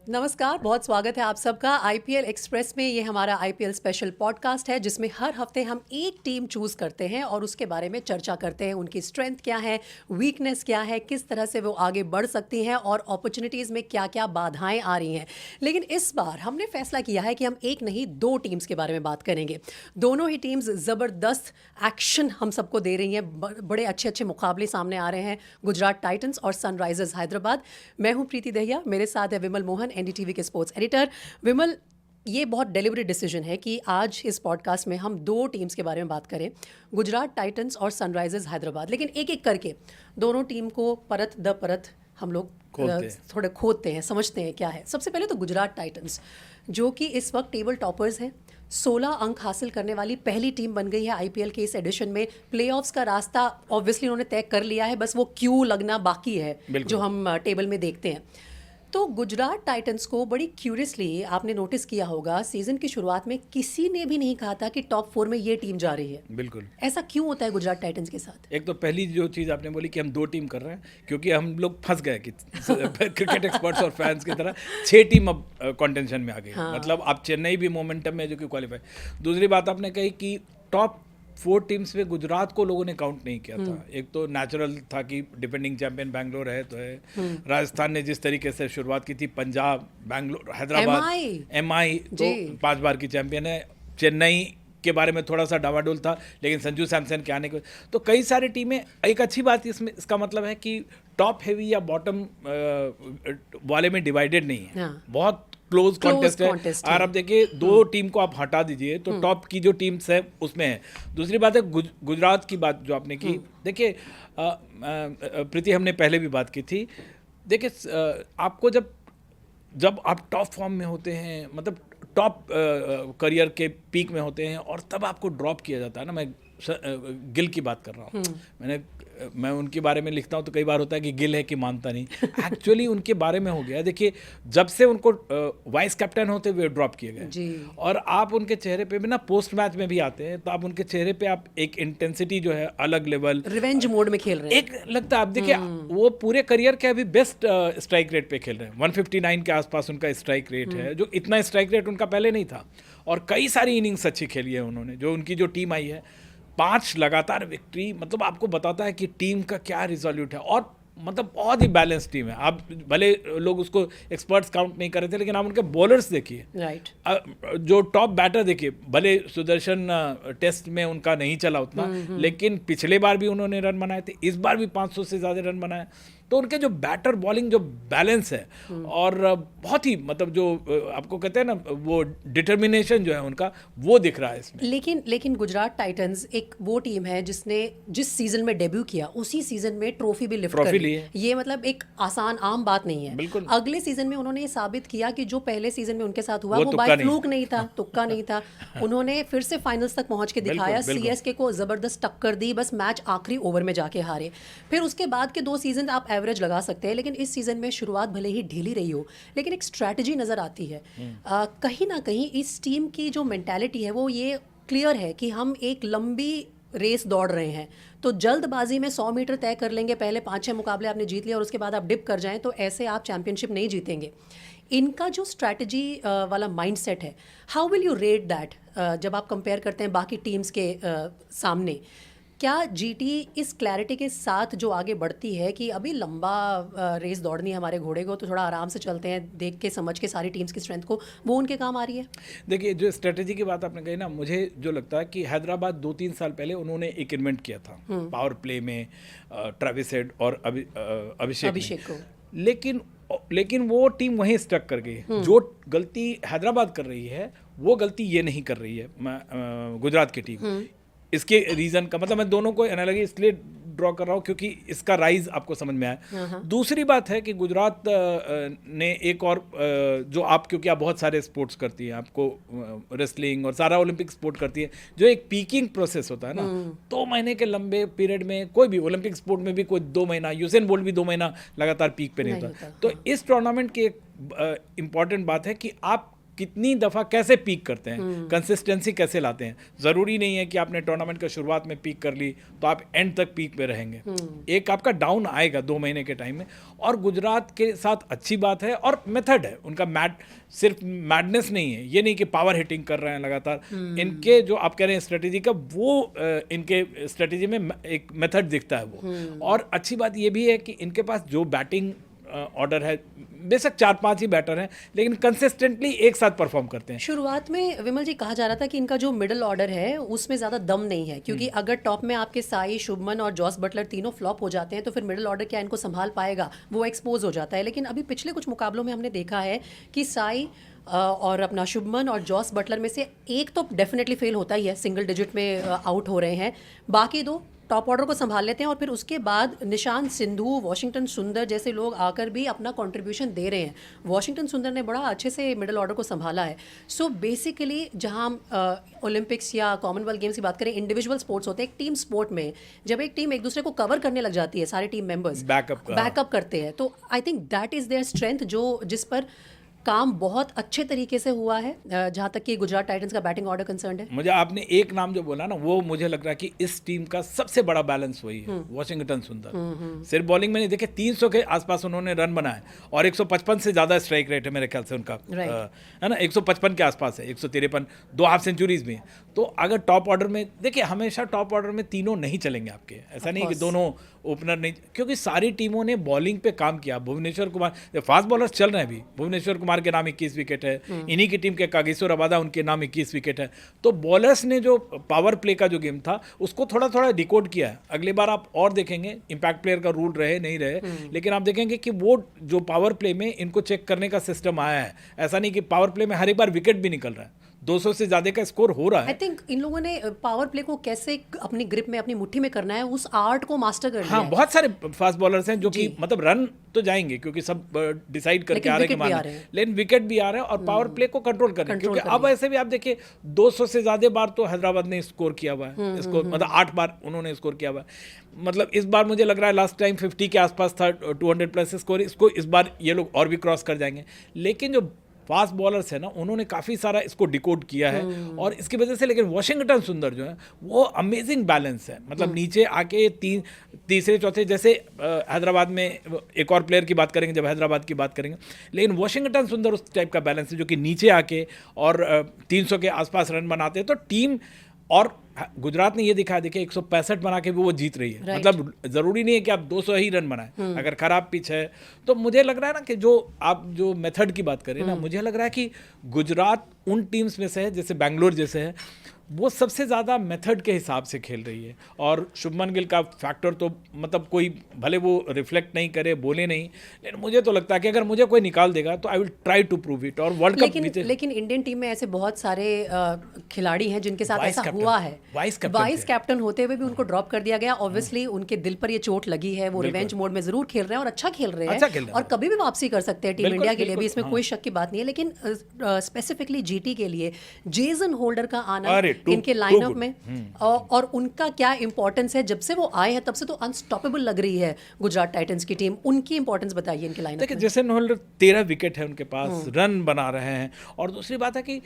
नमस्कार, बहुत स्वागत है आप सबका आईपीएल एक्सप्रेस में। ये हमारा आईपीएल स्पेशल पॉडकास्ट है जिसमें हर हफ्ते हम एक टीम चूज करते हैं और उसके बारे में चर्चा करते हैं। उनकी स्ट्रेंथ क्या है, वीकनेस क्या है, किस तरह से वो आगे बढ़ सकती हैं और अपॉर्चुनिटीज़ में क्या क्या बाधाएं आ रही हैं। लेकिन इस बार हमने फैसला किया है कि हम एक नहीं दो टीम्स के बारे में बात करेंगे। दोनों ही टीम्स ज़बरदस्त एक्शन हम सबको दे रही हैं। बड़े अच्छे अच्छे मुकाबले सामने आ रहे हैं, गुजरात टाइटंस और सनराइजर्स हैदराबाद। मैं हूँ प्रीति दहिया, मेरे साथ है विमल मोहन, एनडीटीवी के स्पोर्ट्स एडिटर। विमल, ये बहुत डेलिबरेट डिसीजन है कि आज इस पॉडकास्ट में हम दो टीम्स के बारे में बात करें, गुजरात टाइटंस और सनराइजर्स हैदराबाद। लेकिन एक एक करके दोनों टीम को परत दर परत हम लोग थोड़े खोदते हैं, समझते हैं क्या है। सबसे पहले तो गुजरात टाइटंस, जो कि इस वक्त टेबल टॉपर्स हैं, 16 अंक हासिल करने वाली पहली टीम बन गई है आईपीएल के इस एडिशन में। प्लेऑफ्स का रास्ता ऑब्वियसली उन्होंने तय कर लिया है, बस वो क्यू लगना बाकी है जो हम टेबल में देखते हैं। तो गुजरात टाइटंस को बड़ी क्यूरियसली आपने नोटिस किया होगा, सीजन की शुरुआत में किसी ने भी नहीं कहा था कि टॉप 4 में ये टीम जा रही है। बिल्कुल। ऐसा क्यों होता है गुजरात टाइटंस के साथ? एक तो पहली जो चीज़ आपने बोली कि हम दो टीम कर रहे हैं, क्योंकि हम लोग फंस गए कि क्रिकेट एक्सपर्ट्स और फैंस की तरह 6 टीम अब कंटेंशन में आ गई। हाँ। मतलब अब चेन्नई भी मोमेंटम में जो कि क्वालिफाई। दूसरी बात आपने कही कि टॉप 4 टीम्स में गुजरात को लोगों ने काउंट नहीं किया था। एक तो नेचुरल था कि डिफेंडिंग चैंपियन बैंगलोर है तो है। राजस्थान ने जिस तरीके से शुरुआत की थी, पंजाब, बैंगलोर, हैदराबाद, एमआई तो 5 बार की चैंपियन है। चेन्नई के बारे में थोड़ा सा डावाडोल था, लेकिन संजू सैमसन के आने के तो कई सारी टीमें। एक अच्छी बात इसमें इसका मतलब है कि टॉप हैवी या बॉटम वाले में डिवाइडेड नहीं है। बहुत क्लोज कॉन्टेस्ट है। और अब देखिए, दो टीम को आप हटा दीजिए तो टॉप की जो टीम्स है उसमें है। दूसरी बात है गुजरात की बात जो आपने की। देखिए प्रीति, हमने पहले भी बात की थी। देखिए आपको जब आप टॉप फॉर्म में होते हैं, मतलब टॉप करियर के पीक में होते हैं, और तब आपको ड्रॉप किया जाता है ना। मैं गिल की बात कर रहा हूँ। मैं उनके बारे में लिखता हूँ तो कई बार होता है कि गिल है कि मानता नहीं। एक्चुअली उनके बारे में हो गया। देखिए, जब से उनको वाइस कैप्टन होते हुए ड्रॉप किए गए, और आप उनके चेहरे पे भी ना, पोस्ट मैच में भी आते हैं तो आप उनके चेहरे पे आप एक इंटेंसिटी जो है, अलग लेवल, रिवेंज मोड में खेल रहे हैं। एक लगता है। आप देखिए, वो पूरे करियर के अभी बेस्ट स्ट्राइक रेट पे खेल रहे हैं। 159 के आसपास उनका स्ट्राइक रेट है, जो इतना स्ट्राइक रेट उनका पहले नहीं था। और कई सारी इनिंग्स अच्छी खेली है उन्होंने। जो उनकी जो टीम आई है, 5 लगातार विक्ट्री, मतलब आपको बताता है कि टीम का क्या रिजोल्यूट है। और मतलब बहुत ही बैलेंस टीम है। आप भले लोग उसको एक्सपर्ट्स काउंट नहीं कर रहे थे, लेकिन आप उनके बॉलर्स देखिए, राइट। जो टॉप बैटर देखिए। भले सुदर्शन टेस्ट में उनका नहीं चला उतना, लेकिन पिछले बार भी उन्होंने रन बनाए थे, इस बार भी 500 से ज़्यादा रन बनाए। तो उनके जो बैटर बॉलिंग जो बैलेंस है, और बहुत ही मतलब जो आपको कहते हैं ना, वो डिटर्मिनेशन जो है उनका, वो दिख रहा है इसमें। लेकिन गुजरात टाइटंस एक वो टीम है जिसने जिस सीजन में डेब्यू किया उसी सीजन में ट्रॉफी भी लिफ्ट कर ली। ये मतलब एक आसान आम बात नहीं है। बिल्कुल। अगले सीजन में उन्होंने ये साबित किया कि जो पहले सीजन में उनके साथ हुआ वो बाय फ्लूक नहीं था, तुक्का नहीं था। उन्होंने फिर से फाइनल्स तक पहुंच के दिखाया, सीएसके को जबरदस्त टक्कर दी, बस मैच आखिरी ओवर में जाके हारे। फिर उसके बाद के 2 सीजन आप एवरेज लगा सकते हैं, लेकिन इस सीजन में शुरुआत भले ही ढीली रही हो, लेकिन एक स्ट्रैटेजी नज़र आती है। कहीं ना कहीं इस टीम की जो मेंटालिटी है वो ये क्लियर है कि हम एक लंबी रेस दौड़ रहे हैं, तो जल्दबाजी में 100 मीटर तय कर लेंगे, पहले 5-6 मुकाबले आपने जीत लिया और उसके बाद आप डिप कर जाएं, तो ऐसे आप चैंपियनशिप नहीं जीतेंगे। इनका जो स्ट्रैटेजी वाला माइंडसेट है, how will you rate that जब आप कंपेयर करते हैं बाकी टीम्स के सामने? क्या जीटी इस क्लैरिटी के साथ जो आगे बढ़ती है कि अभी लंबा रेस दौड़नी है हमारे घोड़े को, तो थोड़ा आराम से चलते हैं, देख के समझ के सारी टीम्स की स्ट्रेंथ को, वो उनके काम आ रही है? देखिए, जो स्ट्रेटेजी की बात आपने कही ना, मुझे जो लगता है कि हैदराबाद 2-3 साल पहले उन्होंने एक इन्वेंट किया था पावर प्ले में, ट्रेविस हेड और अभिषेक को। लेकिन वो टीम वहीं स्टक कर गई। जो गलती हैदराबाद कर रही है, वो गलती ये नहीं कर रही है गुजरात की टीम। इसके रीज़न का मतलब, मैं दोनों को एनालॉजी इसलिए ड्रॉ कर रहा हूँ क्योंकि इसका राइज आपको समझ में आया। दूसरी बात है कि गुजरात ने एक और जो आप, क्योंकि आप बहुत सारे स्पोर्ट्स करती हैं, आपको रेसलिंग और सारा ओलंपिक स्पोर्ट करती है, जो एक पीकिंग प्रोसेस होता है ना, 2 महीने के लंबे पीरियड में, कोई भी ओलंपिक स्पोर्ट में भी कोई 2 महीना, यूसेन बोल्ट भी 2 महीना लगातार पीक पे नहीं होता। तो इस टूर्नामेंट की एक इम्पॉर्टेंट बात है कि आप कितनी दफ़ा कैसे पीक करते हैं, कंसिस्टेंसी कैसे लाते हैं। ज़रूरी नहीं है कि आपने टूर्नामेंट का शुरुआत में पीक कर ली तो आप एंड तक पीक पे रहेंगे। एक आपका डाउन आएगा 2 महीने के टाइम में, और गुजरात के साथ अच्छी बात है और मेथड है उनका। सिर्फ मैडनेस नहीं है, ये नहीं कि पावर हिटिंग कर रहे हैं लगातार। इनके जो आप कह रहे हैं स्ट्रेटेजी का, वो इनके स्ट्रेटेजी में एक मेथड दिखता है वो। और अच्छी बात ये भी है कि इनके पास जो बैटिंग ऑर्डर है, बेशक 4-5 ही बैटर हैं, लेकिन कंसिस्टेंटली एक साथ परफॉर्म करते हैं। शुरुआत में विमल जी कहा जा रहा था कि इनका जो मिडिल ऑर्डर है उसमें ज़्यादा दम नहीं है, क्योंकि अगर टॉप में आपके साई, शुभमन और जॉस बटलर तीनों फ्लॉप हो जाते हैं तो फिर मिडिल ऑर्डर क्या इनको संभाल पाएगा, वो एक्सपोज हो जाता है। लेकिन अभी पिछले कुछ मुकाबलों में हमने देखा है कि साई और अपना शुभमन और जॉस बटलर में से एक तो डेफिनेटली फेल होता ही है, सिंगल डिजिट में आउट हो रहे हैं, बाकी 2 टॉप ऑर्डर को संभाल लेते हैं। और फिर उसके बाद निशांत सिंधु, वॉशिंगटन सुंदर जैसे लोग आकर भी अपना कंट्रीब्यूशन दे रहे हैं। वॉशिंगटन सुंदर ने बड़ा अच्छे से मिडिल ऑर्डर को संभाला है। सो बेसिकली जहां हम ओलंपिक्स या कॉमनवेल्थ गेम्स की बात करें, इंडिविजुअल स्पोर्ट्स होते हैं, एक टीम स्पोर्ट में जब एक टीम एक दूसरे को कवर करने लग जाती है, सारे टीम मेंबर्स बैकअप करते हैं, तो I think that is their strength, जिस पर काम बहुत अच्छे तरीके से हुआ है जहाँ तक कि गुजरात टाइटंस का बैटिंग ऑर्डर कंसर्न है। मुझे आपने एक नाम जो बोला ना, वो मुझे लग रहा है कि इस टीम का सबसे बड़ा बैलेंस वही है, वॉशिंगटन सुंदर। सिर्फ बॉलिंग में नहीं, देखे 300 के आसपास उन्होंने रन बनाए और 155 से ज़्यादा स्ट्राइक रेट है मेरे ख्याल से उनका, है ना, 155 के आसपास है, 153, 2 हाफ सेंचुरीज में। तो अगर टॉप ऑर्डर में देखिए, हमेशा टॉप ऑर्डर में तीनों नहीं चलेंगे आपके, ऐसा नहीं कि दोनों ओपनर नहीं, क्योंकि सारी टीमों ने बॉलिंग पे काम किया। भुवनेश्वर कुमार, फास्ट बॉलर्स चल रहे हैं अभी, भुवनेश्वर कुमार के नाम 21 विकेट है, इन्हीं की टीम के कागिसो रबादा, उनके नाम 21 विकेट है। तो बॉलर्स ने जो पावर प्ले का जो गेम था उसको थोड़ा थोड़ा डिकोड किया है। अगली बार आप और देखेंगे, इम्पैक्ट प्लेयर का रूल रहे नहीं रहे, लेकिन आप देखेंगे कि वो जो पावर प्ले में इनको चेक करने का सिस्टम आया है। ऐसा नहीं कि पावर प्ले में हर एक बार विकेट भी निकल रहा है, 200 से ज्यादा का स्कोर हो रहा है। आई थिंक इन लोगों ने पावर प्ले को कैसे अपनी ग्रिप में, अपनी मुट्ठी में करना है, उस आर्ट को मास्टर कर लिया है। बहुत सारे फास्ट बॉलर्स हैं जो कि मतलब रन तो जाएंगे क्योंकि सब डिसाइड करके आ रहे हैं, लेकिन विकेट भी आ रहे हैं और पावर प्ले को कंट्रोल कर रहे हैं। क्योंकि अब ऐसे भी आप देखिए 200 से ज्यादा बार तो हैदराबाद ने स्कोर किया हुआ है, स्कोर मतलब 8 बार उन्होंने स्कोर किया हुआ है। मतलब इस बार मुझे लग रहा है लास्ट टाइम 50 के आसपास था, 200 प्लस स्कोर, इसको इस बार ये लोग और भी क्रॉस कर जाएंगे। लेकिन जो फास्ट बॉलर्स है ना, उन्होंने काफ़ी सारा इसको डिकोड किया है और इसकी वजह से, लेकिन वॉशिंगटन सुंदर जो है वो अमेजिंग बैलेंस है। मतलब नीचे आके तीसरे चौथे, जैसे हैदराबाद में एक और प्लेयर की बात करेंगे जब हैदराबाद की बात करेंगे, लेकिन वॉशिंगटन सुंदर उस टाइप का बैलेंस है जो कि नीचे आके और 300 के आसपास रन बनाते हैं। तो टीम, और गुजरात ने ये दिखा, देखिए 165 बना के भी वो जीत रही है। मतलब जरूरी नहीं है कि आप 200 ही रन बनाएं, अगर खराब पिच है तो। मुझे लग रहा है ना कि जो आप जो मेथड की बात करें ना, मुझे लग रहा है कि गुजरात उन टीम्स में से है, जैसे बैंगलोर जैसे है, वो सबसे ज़्यादा मेथड के हिसाब से खेल रही है। और शुभमन गिल का फैक्टर तो मतलब कोई भले वो रिफ्लेक्ट नहीं करे, बोले नहीं, लेकिन मुझे तो लगता है कि अगर मुझे कोई निकाल देगा तो I will try to prove it. और वर्ल्ड कप लेकिन इंडियन टीम में ऐसे बहुत सारे खिलाड़ी हैं जिनके साथ ऐसा हुआ है, वाइस कैप्टन होते हुए भी उनको ड्रॉप कर दिया गया। ऑब्वियसली उनके दिल पर ये चोट लगी है, वो रिवेंज मोड में जरूर खेल रहे हैं और अच्छा खेल रहे हैं और कभी भी वापसी कर सकते हैं टीम इंडिया के लिए भी, इसमें कोई शक की बात नहीं है। लेकिन स्पेसिफिकली जीटी के लिए जेसन होल्डर का आना इनके लाइनअप में और उनका क्या इंपॉर्टेंस है, जब से वो आए हैं तब से तो अनस्टॉपेबल लग रही है गुजरात टाइटंस की टीम। उनकी इंपॉर्टेंस बताइए इनके लाइनअप में। जेसन होल्डर 13 विकेट है उनके पास, रन बना रहे हैं। और दूसरी बात है कि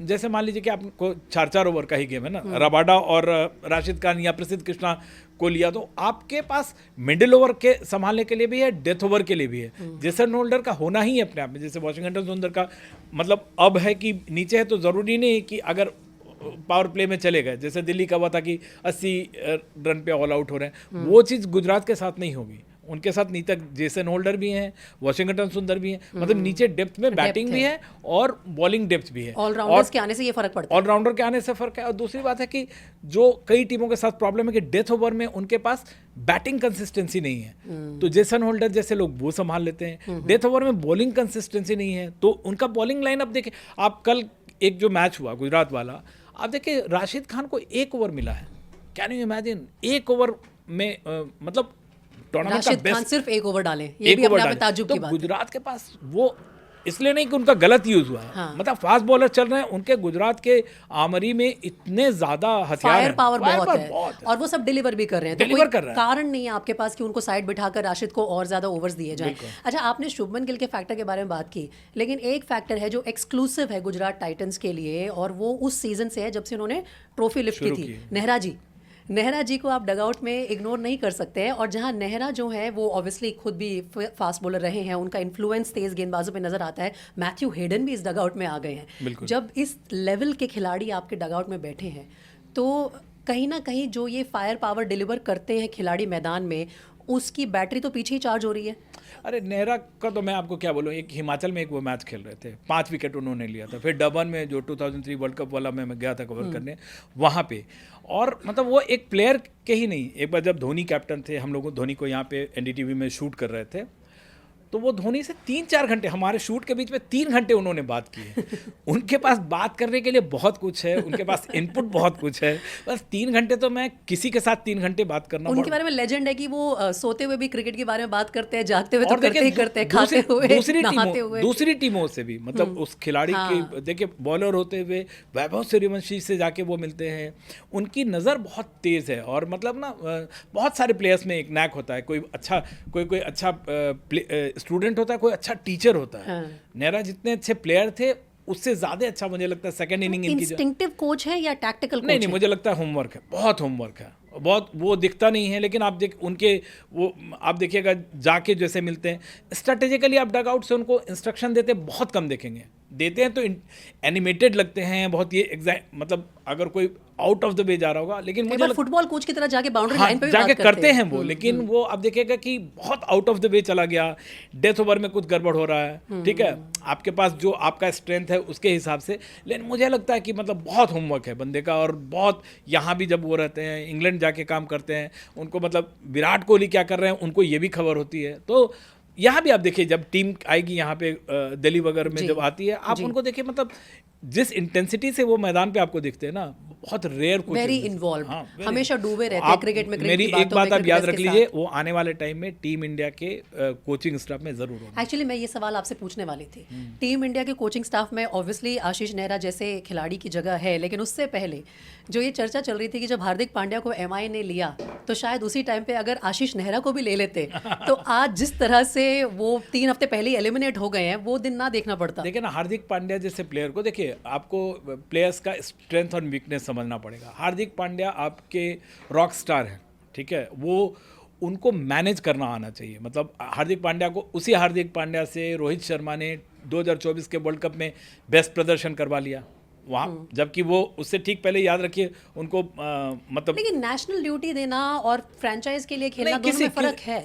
जैसे मान लीजिए कि आपको 4-4 ओवर का ही गेम है ना, रबाडा और राशिद खान या प्रसिद्ध कृष्णा को लिया, तो आपके पास मिडिल ओवर के संभालने के लिए भी है, डेथ ओवर के लिए भी है। जेसन होल्डर का होना ही अपने आप में, जैसे वॉशिंगटन सुंदर का मतलब अब है कि नीचे है तो ज़रूरी नहीं कि अगर पावर प्ले में चले गए, जैसे दिल्ली का हुआ था कि 80 रन पे ऑल आउट हो रहे हैं, वो चीज़ गुजरात के साथ नहीं होगी। उनके साथ नीचे जेसन होल्डर भी हैं, वॉशिंगटन सुंदर भी हैं, मतलब नीचे डेप्थ में बैटिंग भी है और बॉलिंग डेप्थ भी है। ऑलराउंडर्स के आने से ये फर्क पड़ता है, ऑलराउंडर के आने से फर्क है। और दूसरी बात है कि जो कई टीमों के साथ प्रॉब्लम है कि डेथ ओवर में उनके पास बैटिंग कंसिस्टेंसी नहीं है, तो जेसन होल्डर जैसे लोग वो संभाल लेते हैं। डेथ ओवर में बॉलिंग कंसिस्टेंसी नहीं है, तो उनका बॉलिंग लाइन अब देखिए आप, कल एक जो मैच हुआ गुजरात वाला, आप देखिए राशिद खान को 1 ओवर मिला है। कैन यू इमेजिन, 1 ओवर में मतलब राशिद खान सिर्फ 1 ओवर डाले, ये भी अपने आप में ताज्जुब की बात है। गुजरात के पास वो इसलिए नहीं कि उनका गलत यूज हुआ है। हाँ। मतलब फास्ट बॉलर चल रहे हैं उनके, गुजरात के आमरी में इतने ज्यादा हथियार फायर हैं, पावर फायर बहुत पावर है बहुत है। और वो सब डिलीवर भी कर रहे हैं, तो डिलीवर कोई कर रहे हैं। कारण नहीं है आपके पास कि उनको साइड बिठाकर राशिद को और ज्यादा ओवर्स दिए जाएं। अच्छा, आपने शुभमन गिल के फैक्टर के बारे में बात की, लेकिन एक फैक्टर है जो एक्सक्लूसिव है गुजरात टाइटंस के लिए, और वो उस सीजन से है जब से उन्होंने ट्रॉफी लिफ्ट की थी, नेहरा जी को आप डगआउट में इग्नोर नहीं कर सकते हैं। और जहां नेहरा जो है वो ऑब्वियसली खुद भी फास्ट बॉलर रहे हैं, उनका इन्फ्लुएंस तेज गेंदबाजों पे नजर आता है। मैथ्यू हेडन भी इस डगआउट में आ गए हैं। जब इस लेवल के खिलाड़ी आपके डगआउट में बैठे हैं तो कहीं ना कहीं जो ये फायर पावर डिलीवर करते हैं खिलाड़ी मैदान में, उसकी बैटरी तो पीछे ही चार्ज हो रही है। अरे नेहरा का तो मैं आपको क्या बोलूँ, एक हिमाचल में एक वो मैच खेल रहे थे, 5 विकेट उन्होंने लिया था। फिर डबन में जो 2003 वर्ल्ड कप वाला मैं गया था कवर करने, वहाँ पे। और मतलब वो एक प्लेयर के ही नहीं, एक बार जब धोनी कैप्टन थे, हम लोग धोनी को यहाँ पे एनडीटीवी में शूट कर रहे थे, तो वो धोनी से 3-4 घंटे, हमारे शूट के बीच में 3 घंटे उन्होंने बात की है। उनके पास बात करने के लिए बहुत कुछ है, उनके पास इनपुट बहुत कुछ है, बस 3 घंटे तो मैं किसी के साथ 3 घंटे बात करना। उनके बारे में लेजेंड है कि वो सोते हुए भी क्रिकेट के बारे में बात करते हैं, जागते हुए तो करते ही करते हैं, खाते हुए, नहाते हुए। दूसरी टीमों से भी, मतलब उस खिलाड़ी की, देखिए बॉलर होते हुए वैभव सूर्यवंशी से जाके वो मिलते हैं, उनकी नज़र बहुत तेज़ है। और मतलब ना बहुत सारे प्लेयर्स में एक नैक होता है, कोई अच्छा स्टूडेंट होता है, कोई अच्छा टीचर होता है। नेहरा जितने अच्छे प्लेयर थे उससे ज्यादा अच्छा मुझे लगता है सेकंड इनिंग इनकी। इंस्टिंक्टिव कोच है या टैक्टिकल कोच? नहीं, मुझे लगता है होमवर्क है, बहुत होमवर्क है, बहुत वो दिखता नहीं है, लेकिन आप आप देखिएगा जाके जैसे मिलते हैं, स्ट्रेटेजिकली आप डग आउट से उनको इंस्ट्रक्शन देते बहुत कम देते हैं तो एनिमेटेड लगते हैं बहुत, ये एग्जैक्ट, मतलब अगर कोई आउट ऑफ द वे जा रहा होगा, लेकिन मुझे फुटबॉल कोच की तरह जाके बाउंड्री लाइन पे भी जाके बात करते हैं वो, लेकिन वो आप देखिएगा कि बहुत आउट ऑफ द वे चला गया, डेथ ओवर में कुछ गड़बड़ हो रहा है, ठीक है, आपके पास जो आपका स्ट्रेंथ है उसके हिसाब से। लेकिन मुझे लगता है कि मतलब बहुत होमवर्क है बंदे का, और बहुत यहाँ भी जब वो रहते हैं, इंग्लैंड जाके काम करते हैं, उनको मतलब विराट कोहली क्या कर रहे हैं उनको ये भी खबर होती है। तो यहाँ भी आप देखिए, जब टीम आएगी यहाँ पे दिल्ली वगैरह में जब आती है, आप उनको देखिए, मतलब जिस इंटेंसिटी से वो मैदान पे आपको दिखते हैं ना, बहुत रेयर कोच, वेरी इन्वॉल्व, हमेशा डूबे रहते हैं क्रिकेट में। मेरी एक बात आप याद रख लीजिए, वो आने वाले टाइम में टीम इंडिया के कोचिंग स्टाफ में जरूर होगा। एक्चुअली मैं ये सवाल आपसे पूछने वाली थी। टीम इंडिया के कोचिंग स्टाफ में ऑब्वियसली आशीष नेहरा जैसे खिलाड़ी की जगह है, लेकिन उससे पहले जो ये चर्चा चल रही थी कि जब हार्दिक पांड्या को एमआई ने लिया, तो शायद उसी टाइम पे अगर आशीष नेहरा को भी ले लेते तो आज जिस तरह से वो 3 हफ्ते पहले एलिमिनेट हो गए हैं, वो दिन ना देखना पड़ता। देखिए ना, हार्दिक पांड्या जैसे प्लेयर को देखिए, आपको प्लेयर्स का स्ट्रेंथ और वीकनेस समझना पड़ेगा। हार्दिक पांड्या आपके रॉक स्टार हैं, ठीक है, वो उनको मैनेज करना आना चाहिए। मतलब हार्दिक पांड्या को, उसी हार्दिक पांड्या से रोहित शर्मा ने 2024 के वर्ल्ड कप में बेस्ट प्रदर्शन करवा लिया वहाँ, जबकि वो उससे ठीक पहले, याद रखिए उनको मतलब, लेकिन नेशनल ड्यूटी देना और फ्रेंचाइज के लिए खेलना दोनों में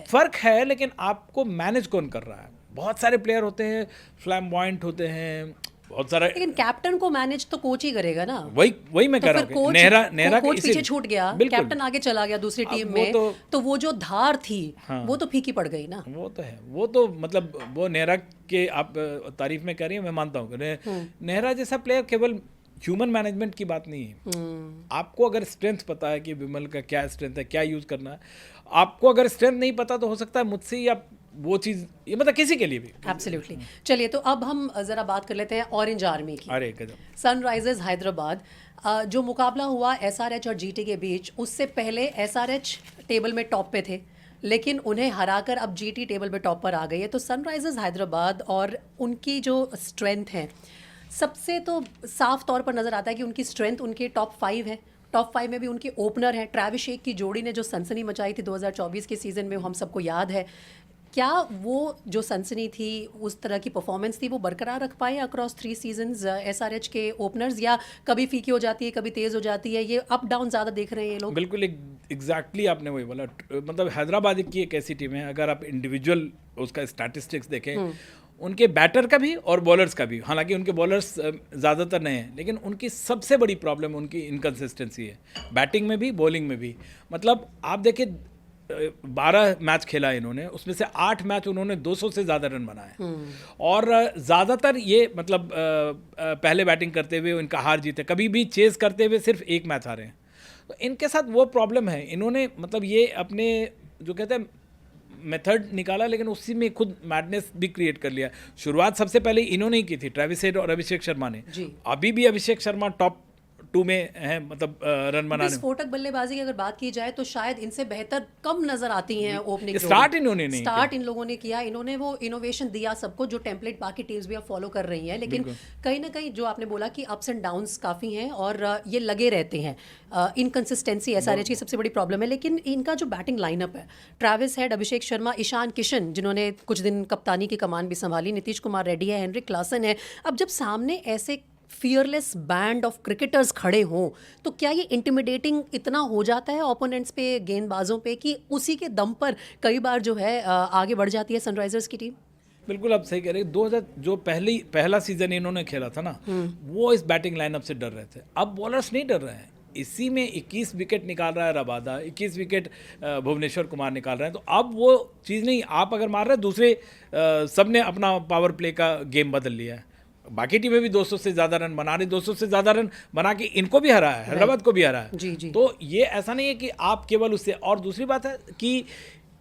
फर्क है, लेकिन आपको मैनेज कौन कर रहा है? बहुत सारे प्लेयर होते हैं, फ्लैम्बॉयंट होते हैं, बहुत सारा, लेकिन कैप्टन को मैनेज तो कोच ही करेगा ना। वही मैं कह रहा हूँ। नेहरा कोच पीछे छूट गया, कैप्टन आगे चला गया दूसरी टीम में, तो वो जो धार थी वो तो फीकी पड़ गई ना। वो तो है, वो तो मतलब वो नेहरा के आप तारीफ में कह रही हैं, मैं मानता हूँ। नेहरा जैसा प्लेयर केवल ह्यूमन मैनेजमेंट की बात नहीं है। आपको अगर स्ट्रेंथ पता है कि विमल का क्या स्ट्रेंथ है, क्या यूज करना है, आपको अगर स्ट्रेंथ नहीं पता तो हो सकता है मुझसे या वो चीज़, ये मतलब किसी के लिए भी। एब्सोल्युटली। चलिए, तो अब हम ज़रा बात कर लेते हैं ऑरेंज आर्मी की। अरे गजब। सनराइजर्स हैदराबाद, जो मुकाबला हुआ एसआरएच और जीटी के बीच, उससे पहले एसआरएच टेबल में टॉप पे थे, लेकिन उन्हें हराकर अब जीटी टेबल पे टॉप पर आ गई है। तो सनराइजर्स हैदराबाद और उनकी जो स्ट्रेंथ है, सबसे तो साफ तौर पर नज़र आता है कि उनकी स्ट्रेंथ उनके टॉप 5 है। टॉप 5 में भी उनके ओपनर हैं, ट्रैविस शेख की जोड़ी ने जो सनसनी मचाई थी 2024 के सीज़न में, हम सबको याद है। क्या वो जो सनसनी थी, उस तरह की परफॉर्मेंस थी, वो बरकरार रख पाए अक्रॉस 3 सीजन्स एसआरएच के ओपनर्स, या कभी फीकी हो जाती है, कभी तेज़ हो जाती है? ये अप डाउन ज़्यादा देख रहे हैं ये लोग। बिल्कुल एग्जैक्टली आपने वही बोला। मतलब हैदराबाद की एक ऐसी टीम है, अगर आप इंडिविजुअल उसका स्टैटिस्टिक्स देखें, उनके बैटर का भी और बॉलर्स का भी, हालांकि उनके बॉलर्स ज़्यादातर नए हैं, लेकिन उनकी सबसे बड़ी प्रॉब्लम उनकी इनकन्सिस्टेंसी है, बैटिंग में भी बॉलिंग में भी। मतलब आप देखिए 12 मैच खेला इन्होंने, उसमें से 8 मैच उन्होंने 200 से ज़्यादा रन बनाए, और ज़्यादातर ये मतलब पहले बैटिंग करते हुए इनका हार जीत है, कभी भी चेस करते हुए सिर्फ 1 मैच हारे हैं। तो इनके साथ वो प्रॉब्लम है, इन्होंने मतलब ये अपने जो कहते हैं मेथड निकाला, लेकिन उसी में खुद मैडनेस भी क्रिएट कर लिया। शुरुआत सबसे पहले इन्होंने ही की थी, ट्रेविस हेड और अभिषेक शर्मा ने। अभी भी अभिषेक शर्मा टॉप 2 में है, मतलब रन बनाने। विस्फोटक बल्लेबाजी की अगर बात की जाए तो शायद इनसे बेहतर कम नजर आती हैं ओपनिंग। स्टार्ट इन्होंने नहीं स्टार्ट इन लोगों ने किया, इन्होंने वो इनोवेशन दिया सबको जो टेम्पलेट बाकी टीम्स भी अब फॉलो कर रही हैं, लेकिन कहीं ना कहीं जो आपने बोला कि अप्स एंड डाउन्स काफ़ी हैं और ये लगे रहते हैं। इनकंसिस्टेंसी एसआरएच की सबसे बड़ी प्रॉब्लम है। लेकिन इनका जो बैटिंग लाइनअप है, ट्रेविस हेड, अभिषेक शर्मा, ईशान किशन जिन्होंने कुछ दिन कप्तानी की कमान भी संभाली, नीतीश कुमार रेड्डी है, हेनरिक क्लासन है, अब जब सामने ऐसे फियरलेस बैंड ऑफ क्रिकेटर्स खड़े हों तो क्या ये इंटिमिडेटिंग इतना हो जाता है ओपोनेंट्स पे, गेंदबाजों पे, कि उसी के दम पर कई बार जो है आगे बढ़ जाती है सनराइजर्स की टीम? बिल्कुल आप सही कह रहे हैं। 2000 जो पहला सीजन इन्होंने खेला था ना, वो इस बैटिंग लाइनअप से डर रहे थे। अब बॉलर्स नहीं डर रहे हैं। इसी में 21 विकेट निकाल रहा है रबादा, 21 विकेट भुवनेश्वर कुमार निकाल रहे हैं। तो अब वो चीज़ नहीं, आप अगर मार रहे हैं, दूसरे सब ने अपना पावर प्ले का गेम बदल लिया है। बाकी टीमें भी 200 से ज़्यादा रन बना रही, 200 से ज़्यादा रन बना के इनको भी हरा है, हैदराबाद को भी हरा है। जी। तो ये ऐसा नहीं है कि आप केवल उससे। और दूसरी बात है कि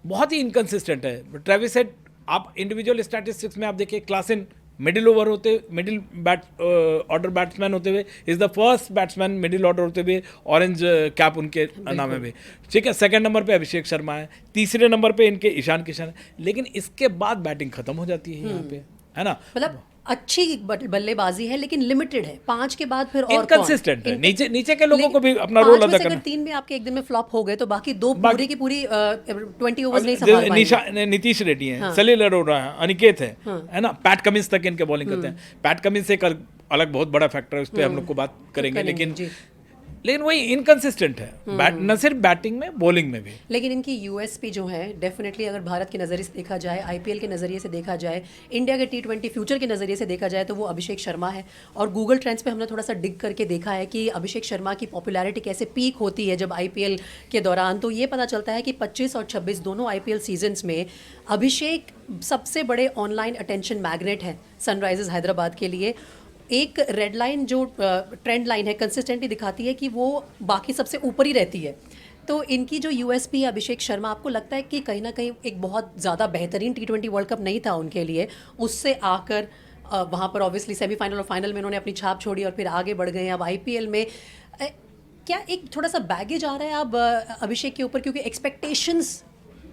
बहुत ही इनकन्सिस्टेंट है ट्रेविस हेड। आप इंडिविजुअल स्टैटिस्टिक्स में आप देखिए, क्लासन मिडिल ऑर्डर बैट्समैन होते हुए is the first batsman middle order होते हुए, ऑरेंज कैप उनके नाम है भी, ठीक है। सेकंड नंबर पे अभिषेक शर्मा है, तीसरे नंबर पे इनके ईशान किशन है, लेकिन इसके बाद बैटिंग खत्म हो जाती है यहाँ पे, है ना। मतलब अच्छी बल्लेबाजी है लेकिन लिमिटेड है, 5 के बाद फिर और इनकंसिस्टेंट है। नीचे के लोगों को भी अपना रोल अदा करना। अगर 3 में आपके एक दिन में फ्लॉप हो गए तो बाकी 2 पूरी की पूरी 20 ओवर्स नहीं संभाल पाएंगे। नीतीश रेड्डी हैं, सलील अरोड़ा है, अनिकेत है ना, पैट कमिंस तक इनके बॉलिंग करते हैं। पैट कमिंस एक अलग बहुत बड़ा फैक्टर है, उस पर हम लोग को बात करेंगे। लेकिन वही इनकंसिस्टेंट है, न सिर्फ बैटिंग में, बॉलिंग में भी। लेकिन इनकी यूएसपी जो है, डेफिनेटली अगर भारत के नज़रिए से देखा जाए, आईपीएल के नज़रिए से देखा जाए, इंडिया के T20 फ्यूचर के नज़रिए से देखा जाए, तो वो अभिषेक शर्मा है। और गूगल ट्रेंड्स पे हमने थोड़ा सा डिग करके देखा है कि अभिषेक शर्मा की पॉपुलैरिटी कैसे पीक होती है जब आईपीएल के दौरान। तो ये पता चलता है कि 25 और 26 दोनों आईपीएल सीजन्स में अभिषेक सबसे बड़े ऑनलाइन अटेंशन मैग्नेट हैं सनराइजर्स हैदराबाद के लिए। एक रेड लाइन जो ट्रेंड लाइन है, कंसिस्टेंटली दिखाती है कि वो बाकी सबसे ऊपर ही रहती है। तो इनकी जो यूएसपी है अभिषेक शर्मा, आपको लगता है कि कहीं ना कहीं एक बहुत ज़्यादा बेहतरीन T20 वर्ल्ड कप नहीं था उनके लिए, उससे आकर वहाँ पर ऑब्वियसली सेमीफाइनल और फाइनल में उन्होंने अपनी छाप छोड़ी और फिर आगे बढ़ गए। अब आईपीएल में क्या एक थोड़ा सा बैगेज आ रहा है अब अभिषेक के ऊपर, क्योंकि एक्सपेक्टेशंस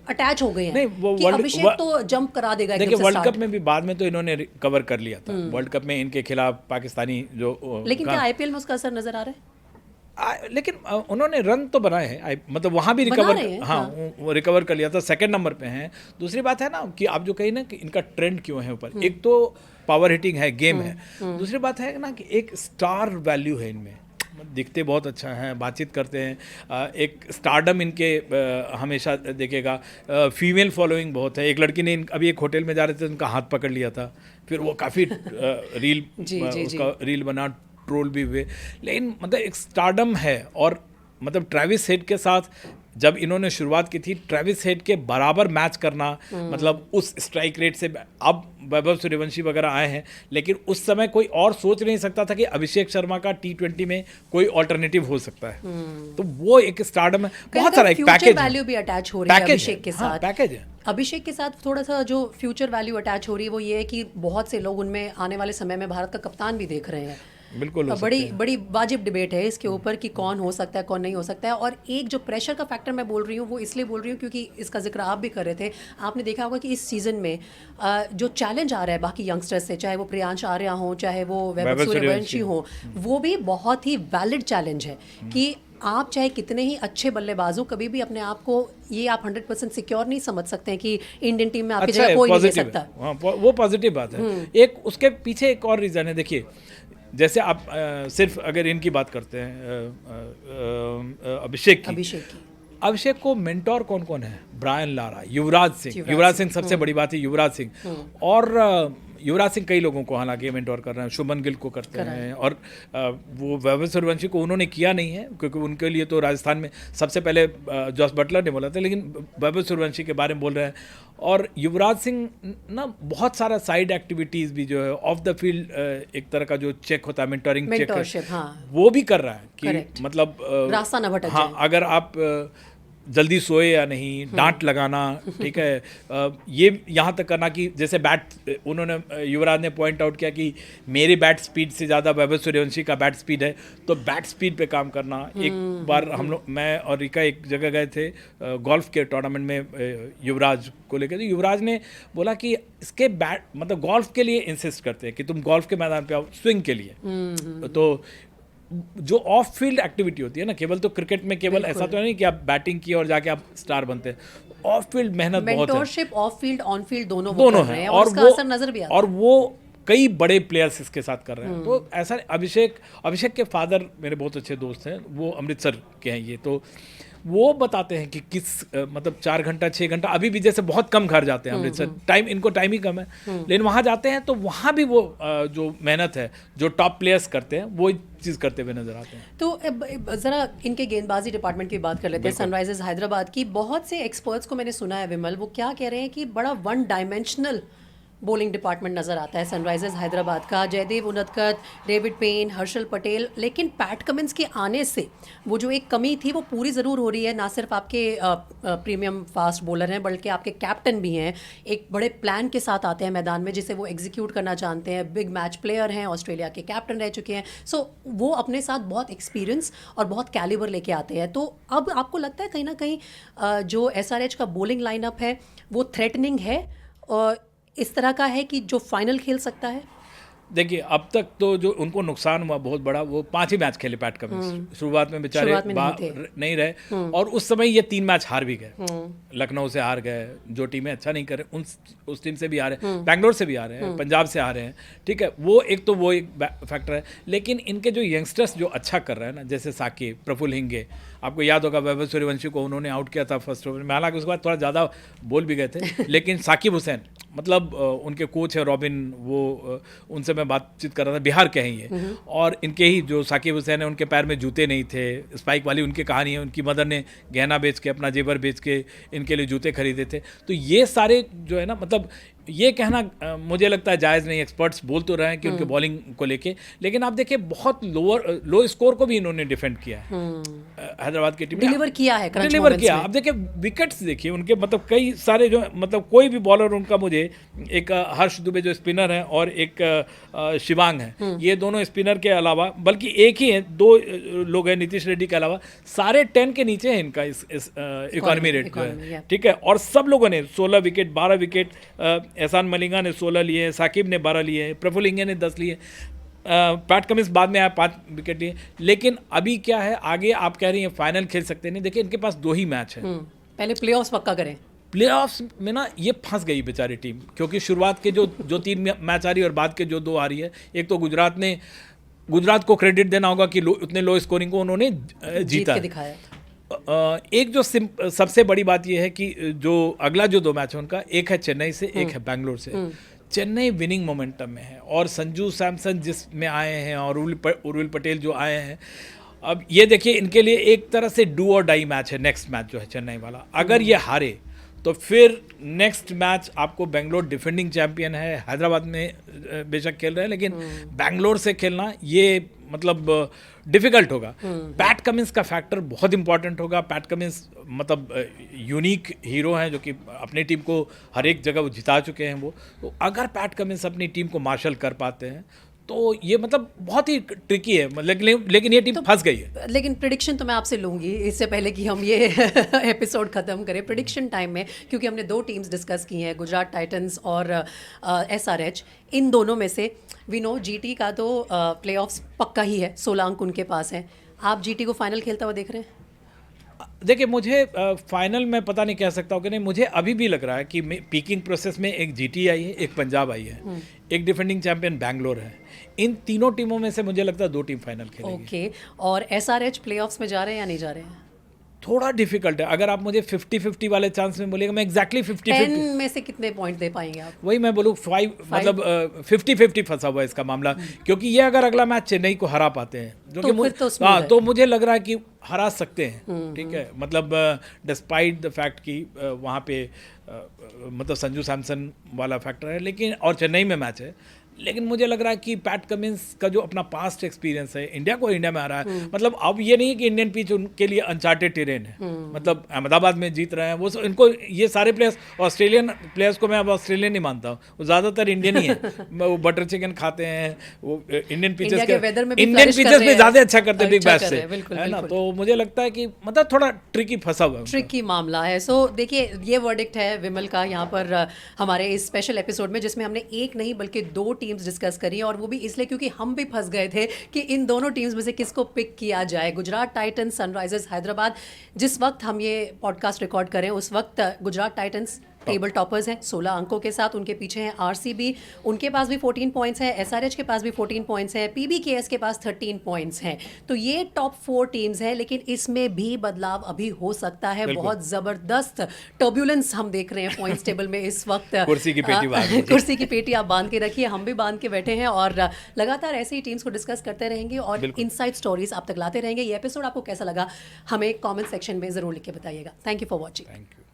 अटैच हो गए हैं कि अभिषेक तो जम्प करा देगा। देखिए, वर्ल्ड कप में भी बाद में तो इन्होंने कवर कर लिया था। वर्ल्ड कप में इनके खिलाफ पाकिस्तानी जो, लेकिन क्या आईपीएल में उसका असर नजर आ रहा है? लेकिन उन्होंने रन तो बनाए हैं, मतलब वहाँ भी रिकवर, हाँ, वो रिकवर कर लिया था, सेकंड नंबर पे हैं। दूसरी बात है ना कि आप जो कही ना कि इनका ट्रेंड क्यों है ऊपर, एक तो पावर हिटिंग है, गेम है। दूसरी बात है ना कि एक स्टार वैल्यू है इनमें, दिखते बहुत अच्छा है, बातचीत करते हैं, एक स्टारडम इनके हमेशा देखेगा, फीमेल फॉलोइंग बहुत है। एक लड़की ने अभी एक होटल में जा रहे थे, उनका हाथ पकड़ लिया था, फिर वो काफ़ी रील उसका रील बना, ट्रोल भी हुए। लेकिन मतलब एक स्टारडम है। और मतलब ट्रेविस हेड के साथ जब इन्होंने शुरुआत की थी, ट्रेविस हेड के बराबर मैच करना, मतलब उस स्ट्राइक रेट से, अब वैभव सूर्यवंशी वगैरह आए हैं, लेकिन उस समय कोई और सोच नहीं सकता था कि अभिषेक शर्मा का T20 में कोई ऑल्टरनेटिव हो सकता है। तो वो एक स्टारडम है, बहुत सारा एक पैकेज वैल्यू भी अटैच हो रही है अभिषेक के साथ। पैकेज है अभिषेक के साथ थोड़ा सा जो फ्यूचर वैल्यू अटैच हो रही है वो ये है कि बहुत से लोग उनमें आने वाले समय में भारत का कप्तान भी देख रहे हैं। बिल्कुल बड़ी वाजिब डिबेट है इसके ऊपर कि कौन हो सकता है, कौन नहीं हो सकता है। और एक जो प्रेशर का फैक्टर मैं बोल रही हूँ, वो इसलिए बोल रही हूँ क्योंकि इसका जिक्र आप भी कर रहे थे। आपने देखा होगा कि इस सीज़न में जो चैलेंज आ रहा है बाकी यंगस्टर्स से, चाहे वो प्रियांश आर्या हो, चाहे वो वैभव सूर्यवंशी हो, वो भी बहुत ही वैलिड चैलेंज है कि आप चाहे कितने ही अच्छे बल्लेबाज हो, कभी भी अपने आप को ये आप 100% सिक्योर नहीं समझ सकते हैं कि इंडियन टीम में आपकी जगह कोई नहीं ले सकता। वो पॉजिटिव बात है। एक उसके पीछे एक और रीज़न है। देखिए, जैसे आप सिर्फ अगर इनकी बात करते हैं, अभिषेक को मेंटोर कौन कौन है? ब्रायन लारा, युवराज सिंह सबसे बड़ी बात है, युवराज सिंह। और युवराज सिंह कई लोगों को हालांकि मेंटोर कर रहे हैं, शुभमन गिल को करते हैं। और वो वैभव सूर्यवंशी को उन्होंने किया नहीं है, क्योंकि उनके लिए तो राजस्थान में सबसे पहले जॉस बटलर ने बोला था, लेकिन वैभव सूर्यवंशी के बारे में बोल रहे हैं। और युवराज सिंह ना बहुत सारा साइड एक्टिविटीज़ भी जो है ऑफ द फील्ड, एक तरह का जो चेक होता है, मेंटोरिंग चेक, हाँ, वो भी कर रहा है कि मतलब रास्ता न भटक जाए। हाँ, अगर आप जल्दी सोए या नहीं, डांट लगाना, ठीक है, ये यहाँ तक करना कि जैसे बैट उन्होंने युवराज ने पॉइंट आउट किया कि मेरी बैट स्पीड से ज़्यादा वैभव सूर्यवंशी का बैट स्पीड है, तो बैट स्पीड पे काम करना। एक बार हम लोग, मैं और रिका एक जगह गए थे गोल्फ के टूर्नामेंट में युवराज को लेकर, तो युवराज ने बोला कि इसके बैट मतलब गोल्फ के लिए इंसिस्ट करते हैं कि तुम गोल्फ के मैदान पे आओ स्विंग के लिए। तो जो ऑफ फील्ड एक्टिविटी होती है ना, केवल तो क्रिकेट में केवल ऐसा तो नहीं कि आप बैटिंग की और जाके आप स्टार बनते हैं, ऑफ फील्ड मेहनत बहुत है, mentorship of field on field दोनों दोनों कर रहे है, हैं और उसका असर नजर भी आता है। और वो कई बड़े प्लेयर्स इसके साथ कर रहे हैं। तो ऐसा अभिषेक के फादर मेरे बहुत अच्छे दोस्त हैं, वो अमृतसर के हैं ये, तो वो बताते हैं कि किस मतलब 4 घंटा 6 घंटा, अभी भी जैसे बहुत कम घर जाते हैं अमृतसर, टाइम इनको टाइम ही कम है, लेकिन वहाँ जाते हैं तो वहाँ भी वो जो मेहनत है जो टॉप प्लेयर्स करते हैं वो चीज़ करते हुए नजर आते हैं। तो ज़रा इनके गेंदबाजी डिपार्टमेंट की बात कर लेते हैं, सनराइजर्स हैदराबाद की। बहुत से एक्सपर्ट्स को मैंने सुना है विमल, वो क्या कह रहे हैं कि बड़ा वन डायमेंशनल बॉलिंग डिपार्टमेंट नज़र आता है सनराइजर्स हैदराबाद का। जयदेव उनदकट, डेविड पेन, हर्षल पटेल, लेकिन पैट कमिंस के आने से वो जो एक कमी थी वो पूरी ज़रूर हो रही है। ना सिर्फ आपके प्रीमियम फास्ट बॉलर हैं बल्कि आपके कैप्टन भी हैं, एक बड़े प्लान के साथ आते हैं मैदान में जिसे वो एग्जीक्यूट करना जानते हैं, बिग मैच प्लेयर हैं, ऑस्ट्रेलिया के कैप्टन रह चुके हैं, सो वो अपने साथ बहुत एक्सपीरियंस और बहुत कैलिबर लेके आते हैं। तो अब आपको लगता है कहीं ना कहीं जो SRH का बॉलिंग लाइनअप है वो थ्रेटनिंग है और इस तरह का है कि जो फाइनल खेल सकता है? देखिए, अब तक तो जो उनको नुकसान हुआ बहुत बड़ा, वो 5 ही मैच खेले पैट कमिंस, शुरुआत में बेचारे नहीं रहे, और उस समय ये 3 मैच हार भी गए, लखनऊ से हार गए, जो टीमें अच्छा नहीं कर रहे उस टीम से भी हारे, बैंगलोर से भी हारे हैं, पंजाब से हारे हैं, ठीक है, वो एक फैक्टर है। लेकिन इनके जो यंगस्टर्स जो अच्छा कर रहे हैं ना, जैसे साकिब, प्रफुल्ल हिंगे, आपको याद होगा वैभव सूर्यवंशी को उन्होंने आउट किया था फर्स्ट ओवर में, हालांकि उसके बाद थोड़ा ज़्यादा बोल भी गए थे, लेकिन साकिब हुसैन मतलब उनके कोच है रॉबिन, वो उनसे मैं बातचीत कर रहा था, बिहार के हैं ये, और इनके ही जो साकिब हुसैन है उनके पैर में जूते नहीं थे, स्पाइक वाली उनकी कहानी है, उनकी मदर ने गहना बेच के अपना जेवर बेच के इनके लिए जूते खरीदे थे। तो ये सारे जो है ना, मतलब ये कहना मुझे लगता है जायज़ नहीं, एक्सपर्ट्स बोल तो रहे हैं कि उनके बॉलिंग को लेके, लेकिन आप देखिए बहुत लो स्कोर को भी इन्होंने डिफेंड किया है, हैदराबाद की टीम ने डिलीवर किया है, डिलीवर किया। आप देखिए विकेट्स देखिए उनके, मतलब कई सारे जो मतलब कोई भी बॉलर उनका, मुझे एक हर्ष दुबे जो स्पिनर हैं और एक शिवांग है, ये दोनों स्पिनर के अलावा, बल्कि एक ही है, 2 लोग हैं नीतीश रेड्डी के अलावा, सारे 10 के नीचे है इनका इस इकोनॉमी रेट जो है, ठीक है, और सब लोगों ने 16 विकेट 12 विकेट, एहसान मलिंगा ने 16 लिए, साकिब ने 12 लिए, प्रफुल्ल हिंगे ने 10 लिए, पैट कमिंस बाद में आया 5 विकेट लिए। लेकिन अभी क्या है, आगे आप कह रही हैं फाइनल खेल सकते नहीं, देखिए इनके पास 2 ही मैच है, पहले प्लेऑफ्स पक्का करें। प्लेऑफ्स में ना ये फंस गई बेचारी टीम, क्योंकि शुरुआत के जो 3 मैच आ रही है और बाद के जो 2 आ रही है, एक तो गुजरात को क्रेडिट देना होगा कि उतने लो स्कोरिंग को उन्होंने जीता दिखाया। एक जो सबसे बड़ी बात यह है कि जो अगला जो 2 मैच है उनका, एक है चेन्नई से, एक है बैंगलोर से। चेन्नई विनिंग मोमेंटम में है और संजू सैमसन जिसमें आए हैं और उर्विल पटेल जो आए हैं, अब ये देखिए इनके लिए एक तरह से डू और डाई मैच है नेक्स्ट मैच जो है चेन्नई वाला। अगर ये हारे तो फिर नेक्स्ट मैच आपको बेंगलोर डिफेंडिंग चैंपियन है, हैदराबाद में बेशक खेल रहे हैं, लेकिन बेंगलोर से खेलना ये मतलब डिफिकल्ट होगा। पैट कमिंस का फैक्टर बहुत इंपॉर्टेंट होगा। पैट कमिंस मतलब यूनिक हीरो हैं जो कि अपनी टीम को हर एक जगह वो जिता चुके हैं वो, तो अगर पैट कमिंस अपनी टीम को मार्शल कर पाते हैं तो ये मतलब बहुत ही ट्रिकी है, लेकिन ये टीम फंस गई है। लेकिन प्रेडिक्शन तो मैं आपसे लूँगी इससे पहले कि हम ये एपिसोड ख़त्म करें। प्रेडिक्शन टाइम में, क्योंकि हमने 2 टीम्स डिस्कस की हैं, गुजरात टाइटंस और SRH, इन दोनों में से वी नो GT का तो प्लेऑफ्स पक्का ही है, 16 अंक उनके पास हैं। आप GT को फाइनल खेलता हुआ देख रहे हैं? देखिए मुझे फाइनल में पता नहीं कह सकता हूँ कि नहीं, मुझे अभी भी लग रहा है कि पीकिंग प्रोसेस में एक GT आई है, एक पंजाब आई है, एक डिफेंडिंग चैंपियन बैंगलोर है। इन तीनों टीमों में से मुझे लगता है 2 टीम फाइनल खेलेगी। ओके, और SRH प्लेऑफ्स में जा रहे हैं या नहीं जा रहे हैं? थोड़ा डिफिकल्ट है। अगर आप मुझे 50-50 वाले चांस में बोलेगा, मैं एग्जैक्टली 50-50 10 में से कितने पॉइंट दे पाएंगे आप? वही मैं बोलूँ 5 मतलब 50-50 फंसा हुआ है इसका मामला, क्योंकि ये अगर अगला मैच चेन्नई को हरा पाते हैं जो कि तो मुझे लग रहा है कि हरा सकते हैं, ठीक है, मतलब डिस्पाइट द फैक्ट कि वहाँ पे मतलब संजू सैमसन वाला फैक्टर है, लेकिन और चेन्नई में मैच है, लेकिन मुझे लग रहा है कि पैट कमिंस का जो अपना पास्ट एक्सपीरियंस है, इंडिया को इंडिया में आ रहा है, मतलब अब ये नहीं कि इंडियन पिच उनके लिए अनचार्टेड टेरेन है, मतलब अहमदाबाद में जीत रहे हैं वो, इनको ये सारे प्लेयर्स, ऑस्ट्रेलियन प्लेयर्स को मैं अब ऑस्ट्रेलियन नहीं मानता हूँ, वो ज़्यादातर इंडियन ही है, वो बटर चिकन खाते हैं, वो इंडियन पिचेस के वेदर में भी इंडियन flourish कर पिचेस रहे में हैं, ज़्यादा अच्छा करते हैं बिग अच्छा बैश कर से, रहे हैं, बिल्कुल, है ना, बिल्कुल। तो मुझे लगता है कि मतलब थोड़ा ट्रिकी फंसा हुआ है उनका। ट्रिकी मामला है। सो देखिए, ये वर्डिक्ट है विमल का यहाँ पर हमारे इस स्पेशल एपिसोड में, जिसमें हमने एक नहीं बल्कि 2 टीम्स डिस्कस करी, और वो भी इसलिए क्योंकि हम भी फंस गए थे कि इन दोनों टीम्स में से किसको पिक किया जाए। Gujarat Titans, Sunrisers Hyderabad. जिस वक्त हम ये पॉडकास्ट रिकॉर्ड करें उस वक्त गुजरात टाइटंस टेबल टॉपर्स हैं 16 अंकों के साथ, उनके पीछे हैं आरसीबी, उनके पास भी 14 पॉइंट्स हैं, एसआरएच के पास भी 14 पॉइंट्स हैं, पीबीकेएस के पास 13 पॉइंट्स हैं। तो ये टॉप 4 टीम्स हैं, लेकिन इसमें भी बदलाव अभी हो सकता है। बहुत ज़बरदस्त टर्ब्यूलेंस हम देख रहे हैं पॉइंट्स टेबल में इस वक्त। कुर्सी की पेटी बांध लीजिए। कुर्सी की पेटी आप बांध के रखिए, हम भी बांध के बैठे हैं, और लगातार ऐसे ही टीम्स को डिस्कस करते रहेंगे और इनसाइड स्टोरीज आप तक लाते रहेंगे। ये एपिसोड आपको कैसा लगा हमें कमेंट सेक्शन में ज़रूर लिख के बताइएगा। Thank you for watching. Thank you.